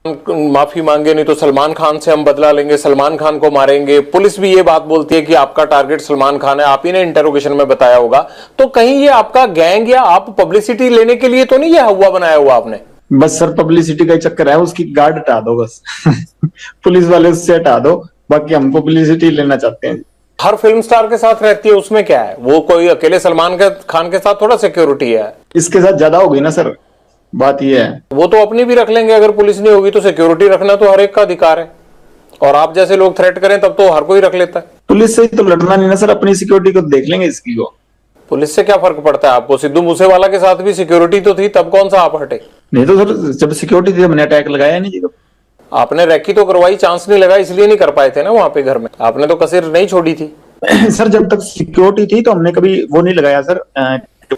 माफी मांगे नहीं तो सलमान खान से हम बदला लेंगे, सलमान खान को मारेंगे। पुलिस भी ये बात बोलती है कि आपका टारगेट सलमान खान है, आप ही ने इंटरोगेशन में बताया होगा। तो कहीं ये आपका गैंग या आप पब्लिसिटी लेने के लिए तो नहीं ये हुआ बनाया हुआ आपने? बस सर पब्लिसिटी का ही चक्कर है, उसकी गार्ड हटा दो बस। पुलिस वाले उससे हटा दो, बाकी हम पब्लिसिटी लेना चाहते हैं। हर फिल्म स्टार के साथ रहती है, उसमें क्या है? वो कोई अकेले सलमान खान के साथ थोड़ा सिक्योरिटी है। इसके साथ ज्यादा हो गई ना सर, बात ये है। वो तो अपनी भी रख लेंगे, अगर पुलिस नहीं होगी तो सिक्योरिटी रखना तो हर एक का अधिकार है। और आप जैसे लोग थ्रेट करें तब तो हर कोई रख लेता है। पुलिस से ही तो लड़ना नहीं ना सर, अपनी सिक्योरिटी को देख लेंगे इसकी को। पुलिस से क्या फर्क पड़ता है आपको? सिद्धू मूसेवाला के साथ भी सिक्योरिटी तो थी, तब कौन सा आप हटे? नहीं तो सर जब सिक्योरिटी थी हमने अटैक लगाया नहीं जी। आपने रैकी तो करवाई, चांस नहीं लगा इसलिए नहीं कर पाए थे ना वहां पे घर में। आपने तो कसर नहीं छोड़ी थी। सर जब तक सिक्योरिटी थी तो हमने कभी वो नहीं लगाया सर।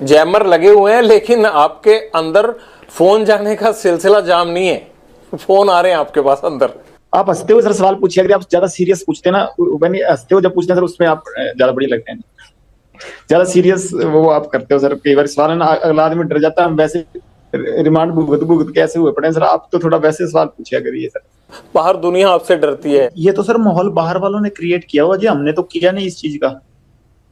जैमर लगे हुए हैं लेकिन आपके अंदर फोन जाने का सिलसिला जाम नहीं है। फोन आ रहे हैं आपके पास अंदर। आप हंसते हो सर सवाल पूछिए, अगर आप ज्यादा सीरियस पूछते ना, हंसते हो जब पूछते हैं सर उसमें आप ज्यादा बड़ी लगते हैं। ज्यादा सीरियस वो आप करते हो सर, कई बार सवाल है ना अगला आदमी डर जाता है। हम वैसे रिमांड भुगत भुगत कैसे हुए पड़े सर, आप तो थोड़ा वैसे सवाल पूछिया करिए सर। बाहर दुनिया आपसे डरती है। ये तो सर माहौल बाहर वालों ने क्रिएट किया हुआ जी, हमने तो किया नहीं इस चीज का।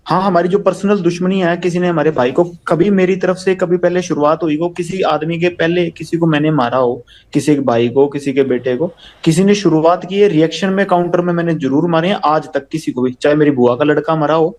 हाँ हमारी जो पर्सनल दुश्मनी है, किसी ने हमारे भाई को कभी मेरी तरफ से कभी पहले शुरुआत हुई हो, किसी आदमी के पहले किसी को मैंने मारा हो, किसी के भाई को किसी के बेटे को किसी ने शुरुआत की है, रिएक्शन में काउंटर में मैंने जरूर मारे हैं। आज तक किसी को भी, चाहे मेरी बुआ का लड़का मरा हो,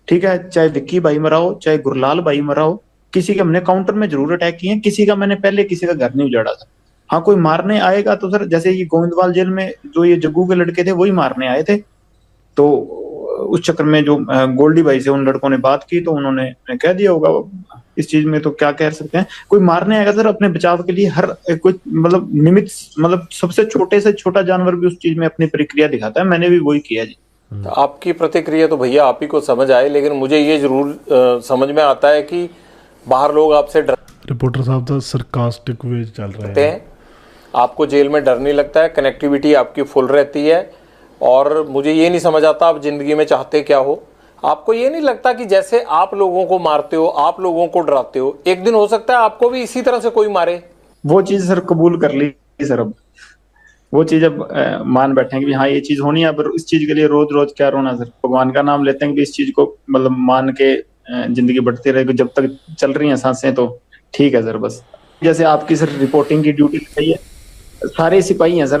ठीक है, चाहे विक्की भाई मरा हो, चाहे गुरलाल भाई मरा हो, किसी के हमने काउंटर में जरूर अटैक किए हैं। किसी का मैंने पहले किसी का घर नहीं उजाड़ा था। हाँ कोई मारने आएगा तो सर जैसे ये गोविंदवाल जेल में जो ये जग्गू के लड़के थे वही मारने आए थे, तो उस चक्कर में जो गोल्डी भाई से उन लड़कों ने बात की तो उन्होंने कह दिया होगा। इस चीज में तो क्या कह सकते हैं, कोई मारने आएगा सर अपने बचाव के लिए हर कोई मतलब निमित्त, मतलब सबसे छोटे से छोटा जानवर भी उस चीज में अपनी प्रक्रिया दिखाता है। मैंने भी वही किया जी। तो आपकी प्रतिक्रिया तो भैया आप ही को समझ आए, लेकिन मुझे ये जरूर समझ में आता है कि बाहर लोग आपसे डर। रिपोर्टर साहब तो सरकास्टिक वे चल रहे हैं। आपको जेल में डर नहीं लगता है, कनेक्टिविटी आपकी फुल रहती है। और मुझे ये नहीं समझ आता आप जिंदगी में चाहते क्या हो। आपको ये नहीं लगता कि जैसे आप लोगों को मारते हो, आप लोगों को डराते हो, एक दिन हो सकता है आपको भी इसी तरह से कोई मारे? वो चीज सर कबूल कर ली सर, अब वो चीज अब मान बैठे कि हाँ ये चीज होनी है। अब इस चीज के लिए रोज रोज क्या रोना सर, भगवान का नाम लेते हैं कि इस चीज को मतलब मान के जिंदगी बढ़ती रहेगी। जब तक चल रही हैं सांसें तो ठीक है सर। बस जैसे आपकी सर रिपोर्टिंग की ड्यूटी लगाई है, सारे सिपाही हैं सर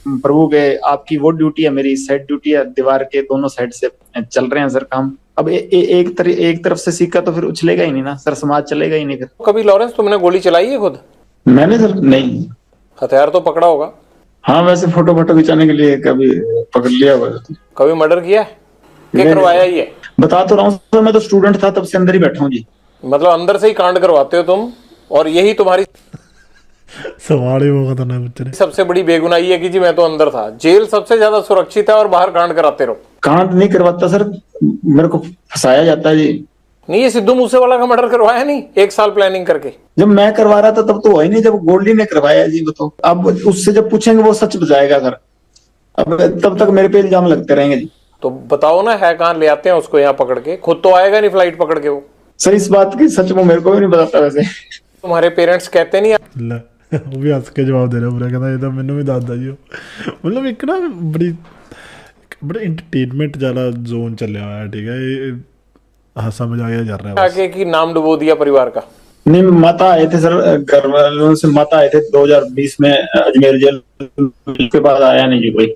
प्रभु के। आपकी वो ड्यूटी है, मेरी साइड ड्यूटी है, दीवार के दोनों साइड से चल रहे हैं सर काम। अब एक तरफ से सिक्का तो फिर उछलेगा ही नहीं ना सर, समाज चलेगा ही नहीं फिर। कभी लॉरेंस तुमने गोली चलाई है खुद? मैंने सर नहीं। हथियार तो पकड़ा होगा? हाँ वैसे फोटो खिंचाने के लिए कभी पकड़ लिया हुआ। कभी मर्डर किया है? क्या करवाया ये? बता तो रहा हूँ सर, मैं तो स्टूडेंट था तब से अंदर ही बैठा हूँ जी। मतलब अंदर से ही कांड करवाते हो तुम, और यही तुम्हारी सवाल ही वो करना है। सबसे बड़ी बेगुनाही है कि जी मैं तो अंदर था। जेल सबसे ज्यादा सुरक्षित है और बाहर कांड कराते रहो। कांड नहीं करवाता सर, मेरे को फंसाया जाता है जी। नहीं, ये सिद्धू मूसेवाला का मर्डर करवाया नहीं 1 साल प्लानिंग करके? जब मैं करवा रहा था तब तो हुआ ही नहीं, जब गोल्डी ने करवाया जी वो तो। अब उससे जब पूछेंगे वो सच बताएगा सर, अब तब तक मेरे पे इल्जाम लगते रहेंगे जी। तो बताओ ना है कहाँ, ले आते हैं उसको यहाँ पकड़ के। खुद तो आएगा नहीं फ्लाइट पकड़ के वो। सर इस बात की सच वो मेरे को भी नहीं बताता वैसे। तुम्हारे पेरेंट्स कहते नहीं? वो भी हंस के जवाब दे रहा है, कहता ये तो मैंने भी दादा जी मतलब एक ना बड़ा एंटरटेनमेंट वाला जोन चलिया हुआ है, ठीक है। हंसा मजाया जा रहा है आगे की नाम डुबो दिया परिवार का। नहीं माता आए थे सर, घर वालों से माता आए थे 2020 में अजमेर जेल के बाद आया नहीं जी कोई।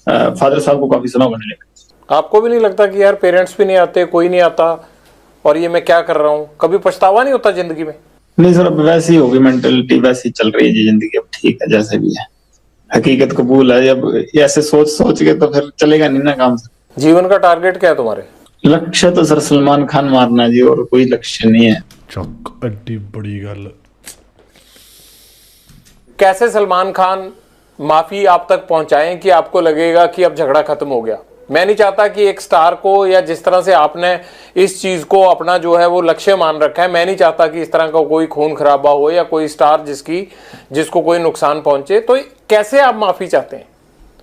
फादर साहब को काफी समय होने लगा। आपको भी नहीं लगता कि यार पेरेंट्स भी नहीं आते, कोई नहीं आता और ये मैं क्या कर रहा हूँ? कभी पछतावा नहीं होता जिंदगी में? नहीं सर अब वैसी होगी मेंटेलिटी, वैसी चल रही है जी जिंदगी। अब ठीक है जैसे भी है, हकीकत कबूल है। अब ऐसे सोच के तो फिर चलेगा नहीं ना काम सर। जीवन का टारगेट क्या है तुम्हारे? लक्ष्य तो सर सलमान खान मारना जी, और कोई लक्ष्य नहीं है। चौक अड्डी बड़ी गल। कैसे सलमान खान माफी आप तक पहुंचाएं कि आपको लगेगा कि अब झगड़ा खत्म हो गया? मैं नहीं चाहता कि एक स्टार को, या जिस तरह से आपने इस चीज को अपना जो है वो लक्ष्य मान रखा है, मैं नहीं चाहता कि इस तरह का कोई खून खराबा हो या कोई स्टार जिसको कोई नुकसान पहुंचे। तो कैसे आप माफी चाहते हैं?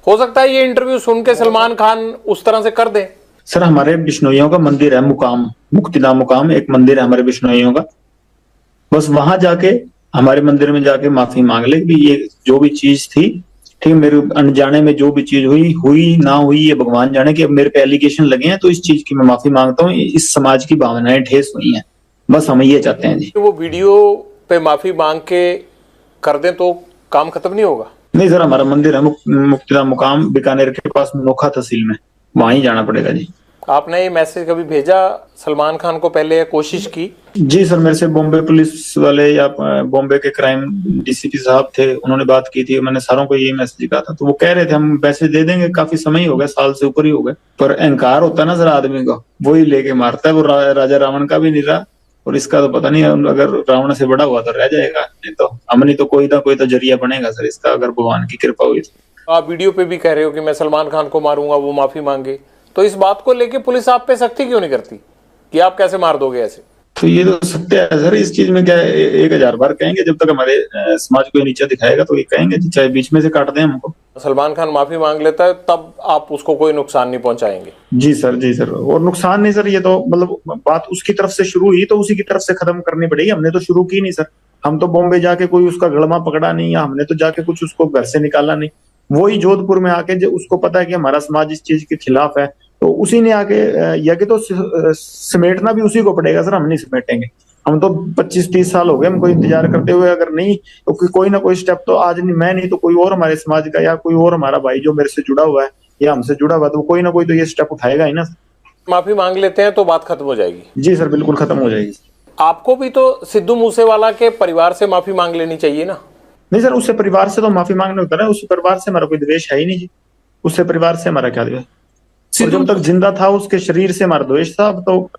हो सकता है ये इंटरव्यू सुन के सलमान खान उस तरह से कर दे। सर हमारे बिश्नोइयों का मंदिर है मुकाम, मुक्तिधाम मुकाम एक मंदिर है हमारे बिश्नोइयों का। बस वहां जाके हमारे मंदिर में जाके माफी मांग ले कि ये जो भी चीज थी, ठीक है, मेरे अनजाने में जो भी चीज हुई हुई ना हुई ये भगवान जाने, कि अब मेरे पे एलिगेशन लगे हैं तो इस चीज की मैं माफी मांगता हूँ, इस समाज की भावनाएं ठेस हुई हैं, बस हम ये चाहते हैं जी। वो वीडियो पे माफी मांग के कर दें तो काम खत्म नहीं होगा? नहीं सर, हमारा मंदिर है मुक्तिधाम मुकाम बीकानेर के पास नोखा तहसील में, वहां ही जाना पड़ेगा जी। आपने ये मैसेज कभी भेजा सलमान खान को पहले, या कोशिश की? जी सर, मेरे से बॉम्बे पुलिस वाले या बॉम्बे के क्राइम डीसीपी साहब थे, उन्होंने बात की थी, मैंने सारों को यही मैसेज कहा था, तो वो कह रहे थे हम पैसे दे देंगे, काफी समय ही हो गया, साल से ऊपर ही हो गए, पर अहंकार होता है ना सर आदमी को, वही लेके मारता है। वो राजा रावण का भी नहीं रहा, और इसका तो पता नहीं, अगर रावण से बड़ा हुआ तो रह जाएगा, नहीं तो हम नहीं तो कोई ना कोई तो जरिया बनेगा सर इसका, अगर भगवान की कृपा हुई तो। आप वीडियो पे भी कह रहे हो कि मैं सलमान खान को मारूंगा, वो माफी मांगे, तो इस बात को लेके पुलिस आप पे सख्ती क्यों नहीं करती कि आप कैसे मार दोगे ऐसे? तो ये तो सत्य है सर, इस चीज में क्या है, 1000 बार कहेंगे, जब तक हमारे समाज को नीचा दिखाएगा तो ये कहेंगे, चाहे बीच में से काट दें हमको। सलमान खान माफी मांग लेता है तब आप उसको कोई नुकसान नहीं पहुंचाएंगे? जी सर, जी सर, और नुकसान नहीं सर, ये तो मतलब बात उसकी तरफ से शुरू हुई तो उसी की तरफ से खत्म करनी पड़ेगी, हमने तो शुरू की नहीं सर। हम तो बॉम्बे जाके कोई उसका गड़मा पकड़ा नहीं, या हमने तो जाके कुछ उसको घर से निकाला नहीं, वही जोधपुर में आके जो उसको पता है कि हमारा समाज इस चीज के खिलाफ है, तो उसी ने आके या कि तो समेटना भी उसी को पड़ेगा सर, हम नहीं समेटेंगे। हम तो 25-30 साल हो गए हमको इंतजार करते हुए, अगर नहीं तो कोई ना कोई स्टेप तो आज नहीं, मैं नहीं तो कोई और हमारे समाज का या कोई और हमारा भाई जो मेरे से जुड़ा हुआ है या हमसे जुड़ा हुआ है, तो कोई ना कोई तो ये स्टेप उठाएगा ही ना। माफी मांग लेते हैं तो बात खत्म हो जाएगी? जी सर, बिल्कुल खत्म हो जाएगी। आपको भी तो सिद्धू मूसेवाला के परिवार से माफी मांग लेनी चाहिए ना? नहीं सर, उससे परिवार से तो माफी मांगने होता है, उससे परिवार से हमारा कोई द्वेष है ही नहीं जी, उससे परिवार से हमारा क्या द्वेष, और जब तक जिंदा था उसके शरीर से हमारा द्वेष था, अब तो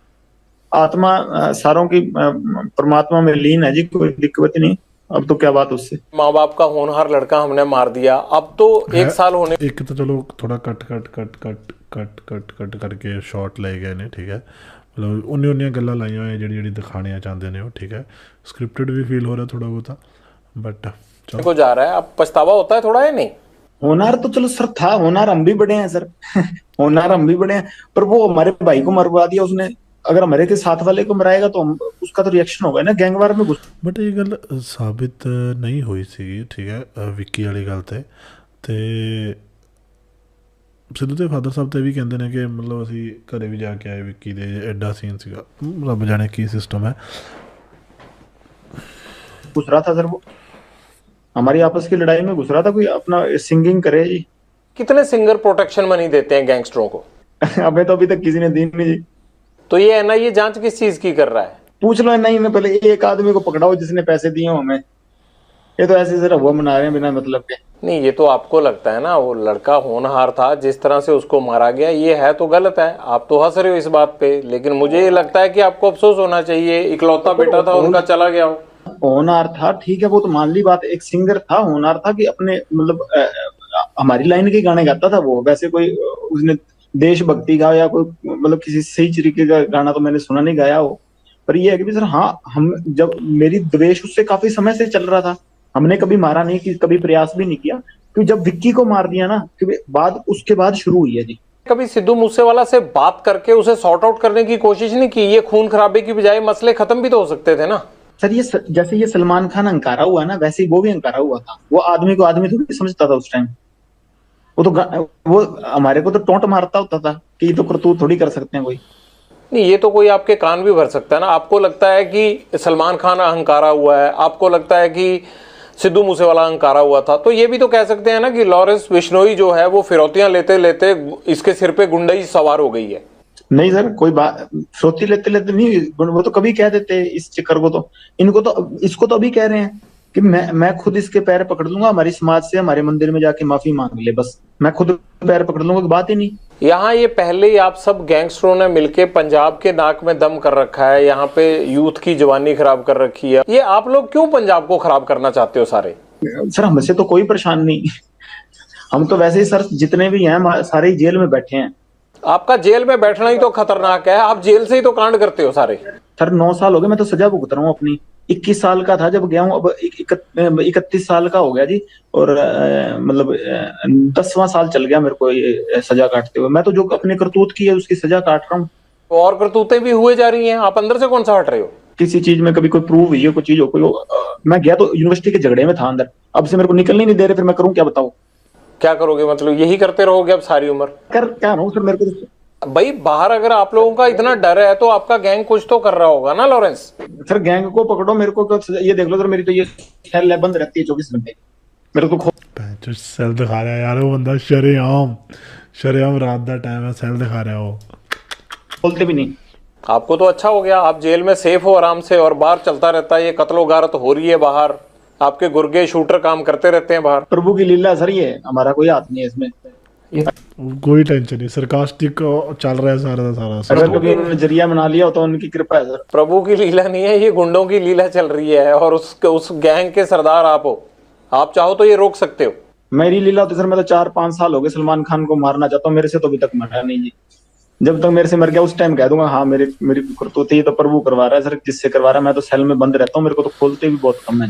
आत्मा सारों की परमात्मा में लीन है जी, कोई दिक्कत नहीं, अब तो क्या बात उससे। माँ बाप का होनहार लड़का हमने मार दिया, अब तो 1 साल होने। एक तो चलो थोड़ा cut cut cut cut cut cut cut करके शॉट ले गए ने, ठीक है, मतलब उन्नी उन्नियां गल्लां लाइयां होई जेह्ड़ी जेह्ड़ी दिखानियां चाहते ने वो, ठीक है, स्क्रिप्टेड भी फील हो रहा थोड़ा बहुत, बट चलो को जा रहा है, अब पछतावा होता है थोड़ा या नहीं? होनार तो चलो सर था, होनार हम भी बड़े हैं सर होनार हम भी बड़े हैं, पर वो हमारे भाई को मरवा दिया उसने, अगर हमारे के साथ वाले को मराएगा तो हम उसका तो रिएक्शन होगा ना, गैंगवार में घुस। बट ये गल साबित नहीं हुई सी, ठीक है, विक्की वाली गल ते सिद्धू ਦੇ ਫਾਦਰ ਸਾਹਿਬ ਤੇ ਵੀ ਕਹਿੰਦੇ ਨੇ ਕਿ ਮਤਲਬ ਅਸੀਂ ਘਰੇ ਵੀ ਜਾ ਕੇ ਆਏ ਵਿੱਕੀ ਦੇ, ਐਡਾ ਸੀਨ ਸੀਗਾ, ਰੱਬ ਜਾਣੇ ਕੀ ਸਿਸਟਮ ਹੈ। घुस रहा था सर, वो हमारी आपस की लड़ाई में घुस रहा था, कोई अपना सिंगिंग करे जी। कितने सिंगर प्रोटेक्शन मनी देते हैं गैंगस्टरों को? हमें तो अभी तक किसी ने दी नहीं जी। तो ये एनआईए जांच किस चीज की कर रहा है? पूछ लो नहीं, मैं पहले एक आदमी को पकड़ाओ जिसने पैसे दिए हो हमें, ये तो ऐसे जरा वो मना रहे हैं बिना मतलब के। नहीं, ये तो आपको लगता है ना, वो लड़का होनहार था, जिस तरह से उसको मारा गया ये है तो गलत है, आप तो हंस रहे हो इस बात पे, लेकिन मुझे ये लगता है कि आपको अफसोस होना चाहिए, इकलौता बेटा था उनका, चला गया हो। होनहार था ठीक है, वो तो मान ली बात, एक सिंगर था, होनहार था कि अपने मतलब हमारी लाइन के गाने गाता था वो, वैसे कोई उसने देशभक्ति का या कोई मतलब किसी सही तरीके का गाना तो मैंने सुना नहीं गाया हो, पर ये है कि सर हाँ, हम जब मेरी द्वेष उससे काफी समय से चल रहा था, हमने कभी मारा नहीं, कि कभी प्रयास भी नहीं किया, क्योंकि जब विक्की को मार दिया ना, बाद उसके बाद शुरू हुई है जी। कभी सिद्धू मूसेवाला से बात करके उसे सॉर्ट आउट करने की कोशिश नहीं की? ये खून खराबे की बजाय मसले खत्म भी तो हो सकते थे ना। सर ये जैसे ये सलमान खान अंकारा हुआ ना, वैसे ही वो भी अंकारा हुआ था, वो आदमी को आदमी थोड़ी समझता था उस टाइम, वो हमारे को तो टोंट मारता होता था कि ये तो करतूत थोड़ी कर सकते हैं कोई। नहीं, ये तो कोई आपके कान भी भर सकता है ना। आपको लगता है कि सलमान खान अहंकारा हुआ है, आपको लगता है कि सिद्धू मूसेवाला अहंकारा हुआ था, तो ये भी तो कह सकते हैं ना कि लॉरेंस बिश्नोई जो है वो फिरौतियां लेते लेते इसके सिर पे गुंडई सवार हो गई है। नहीं सर, कोई बात फिरौती लेते लेते नहीं, वो तो कभी कह देते इस चक्कर को, तो इनको तो इसको तो अभी कह रहे हैं कि मैं खुद इसके पैर पकड़ लूंगा, हमारी समाज से हमारे मंदिर में जाके माफी मांग ले, बस मैं खुद पैर पकड़ लूंगा, की बात ही नहीं। यहाँ ये पहले ही आप सब गैंगस्टरों ने मिलके पंजाब के नाक में दम कर रखा है, यहाँ पे यूथ की जवानी खराब कर रखी है, ये आप लोग क्यों पंजाब को खराब करना चाहते हो सारे? सर हमसे तो कोई परेशान नहीं, हम तो वैसे ही सर जितने भी हैं सारे ही जेल में बैठे हैं। आपका जेल में बैठना ही तो खतरनाक है, आप जेल से ही तो कांड करते हो सारे। सर 9 साल हो गए, मैं तो सजा भुगत रहा हूँ अपनी, 21 साल का था जब गया हूँ, अब 31 साल का हो गया जी, और मतलब 10वां साल चल गया मेरे को ये सजा काटते हुए। मैं तो जो अपने करतूत की है उसकी सजा काट रहा हूँ। और करतूतें भी हुए जा रही हैं, आप अंदर से कौन सा हट रहे हो? किसी चीज में कभी कोई प्रूव हुई है कोई चीज हो मैं गया तो यूनिवर्सिटी के झगड़े में था अंदर, अब से मेरे को निकलने नहीं दे रहे, फिर मैं करूं क्या बताओ? क्या करोगे, मतलब यही करते रहोगे अब सारी उम्र? कर क्या रहा हूँ सर, मेरे को भाई बाहर अगर आप लोगों का इतना डर है तो आपका गैंग कुछ तो कर रहा होगा ना लॉरेंस? सर गैंग को पकड़ो, मेरे को ये देख लो सर, मेरी तो ये सेल बंद रहती है 24 घंटे, मेरे को जो सेल दिखा रहा है यार वो बंदा, शरेआम रात का टाइम है, सेल दिखा रहा है वो। खोलते भी नहीं। आपको तो अच्छा हो गया, आप जेल में सेफ हो आराम से, और बाहर चलता रहता है ये कत्लो गारत हो रही है बाहर, आपके गुर्गे शूटर काम करते रहते हैं बाहर। प्रभु की लीला सर, ये हमारा कोई हाथ नहीं है इसमें। कोई टेंशन नहीं, सरकास्टिक चल रहा है सारा का सारा। अगर कभी उन्होंने जरिया बना लिया हो तो उनकी कृपा है सर। प्रभु की लीला नहीं है, ये गुंडों की लीला चल रही है, और उस गैंग के सरदार आप हो। आप चाहो तो ये रोक सकते हो। मेरी लीला तो सर, मैं तो 4-5 साल हो गए सलमान खान को मारना चाहता हूँ, मेरे से तो अभी तक मरा नहीं जी। जब तक मेरे से मर गया उस टाइम कह दूंगा हाँ मेरी करतूत, ये तो प्रभु करवा रहा है सर, जिससे करवा रहा है। मैं तो सेल में बंद रहता हूँ, मेरे को तो खोलते भी बहुत कम है।